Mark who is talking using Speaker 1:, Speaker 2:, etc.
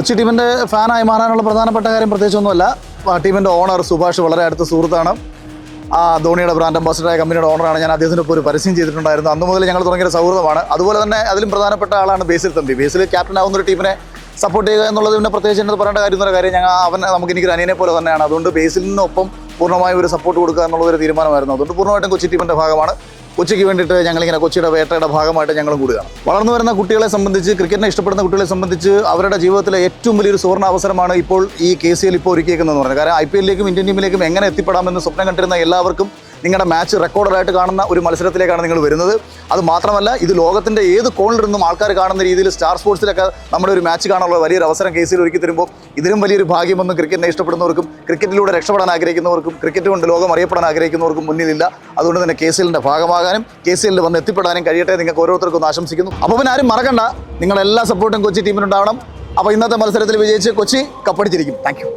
Speaker 1: കൊച്ചി ടീമിൻ്റെ ഫാനായി മാറാനുള്ള പ്രധാനപ്പെട്ട കാര്യം പ്രത്യേകിച്ചൊന്നുമല്ല. ടീമിൻ്റെ ഓണർ സുഭാഷ് വളരെ അടുത്ത സുഹൃത്താണ്. ധോണിയുടെ ബ്രാൻഡ് അംബാസിഡറായ കമ്പനിയുടെ ഓണറാണ്. ഞാൻ അദ്ദേഹത്തിൻ്റെ ഇപ്പോൾ ഒരു പരസ്യം ചെയ്തിട്ടുണ്ടായിരുന്നു. അന്ന് മുതൽ ഞങ്ങൾ തുടങ്ങിയ സൗഹൃദമാണ്. അതുപോലെ തന്നെ അതിലും പ്രധാനപ്പെട്ട ആളാണ് ബേസിൽ തമ്പി. ബേസിൽ ക്യാപ്റ്റൻ ആവുന്ന ഒരു ടീമിനെ സപ്പോർട്ട് ചെയ്യുക എന്നുള്ളത് പിന്നെ പ്രത്യേകിച്ച് എന്നത് പറയേണ്ട കാര്യം എനിക്കൊരു അനിയനെ പോലെ തന്നെയാണ്. അതുകൊണ്ട് ബേസിലിനൊപ്പം പൂർണ്ണമായും ഒരു സപ്പോർട്ട് കൊടുക്കുക എന്നുള്ളൊരു തീരുമാനമായിരുന്നു. അതുകൊണ്ട് പൂർണ്ണമായിട്ടും കൊച്ചി ടീമിൻ്റെ ഭാഗമാണ്. കൊച്ചിക്ക് വേണ്ടിയിട്ട് ഞങ്ങളിങ്ങനെ കൊച്ചിയുടെ വേട്ടയുടെ ഭാഗമായിട്ട് ഞങ്ങളും കൂടുകയാണ്. വളർന്നു വരുന്ന കുട്ടികളെ സംബന്ധിച്ച്, ക്രിക്കറ്റിനെ ഇഷ്ടപ്പെടുന്ന കുട്ടികളെ സംബന്ധിച്ച് അവരുടെ ജീവിതത്തിലെ ഏറ്റവും വലിയൊരു സുവർണ്ണ അവസരമാണ് ഇപ്പോൾ ഈ KCL ഇപ്പോൾ ഒരുക്കിയേക്കുന്നതെന്ന് പറയുന്നത്. കാരണം IPL-ലേക്കും ഇന്ത്യൻ ടീമിലേക്കും എങ്ങനെ എത്തിപ്പെടാമെന്ന് സ്വപ്നം കണ്ടിരുന്ന എല്ലാവർക്കും നിങ്ങളുടെ മാച്ച് റെക്കോർഡറായിട്ട് കാണുന്ന ഒരു മത്സരത്തിലേക്കാണ് നിങ്ങൾ വരുന്നത്. അത് മാത്രമല്ല, ഇത് ലോകത്തിൻ്റെ ഏത് കോണിലിരുന്നും ആൾക്കാർ കാണുന്ന രീതിയിൽ സ്റ്റാർ സ്പോർട്സിലൊക്കെ നമ്മുടെ ഒരു മാച്ച് കാണാനുള്ള വലിയൊരു അവസരം KCL ഒരുക്കി തരുമ്പോൾ ഇതിലും വലിയൊരു ഭാഗ്യമൊന്നും ക്രിക്കറ്റിനെ ഇഷ്ടപ്പെടുന്നവർക്കും ക്രിക്കറ്റിലൂടെ രക്ഷപ്പെടാൻ ആഗ്രഹിക്കുന്നവർക്കും ക്രിക്കറ്റ് കൊണ്ട് ലോകം അറിയപ്പെടാൻ ആഗ്രഹിക്കുന്നവർക്കും മുന്നിലില്ല. അതുകൊണ്ട് തന്നെ KCL-ന്റെ ഭാഗമാകാനും KCL-ൽ വന്ന് എത്തിപ്പെടാനും കഴിയട്ടെ നിങ്ങൾക്ക് ഓരോരുത്തർക്കും ആശംസിക്കുന്നു. അപ്പോൾ പിന്നെ ആരും മറക്കണ്ട, നിങ്ങളെല്ലാ സപ്പോർട്ടും കൊച്ചി ടീമിനുണ്ടാവണം. അപ്പോൾ ഇന്നത്തെ മത്സരത്തിൽ വിജയിച്ച് കൊച്ചി കപ്പടിച്ചിരിക്കും. Thank you.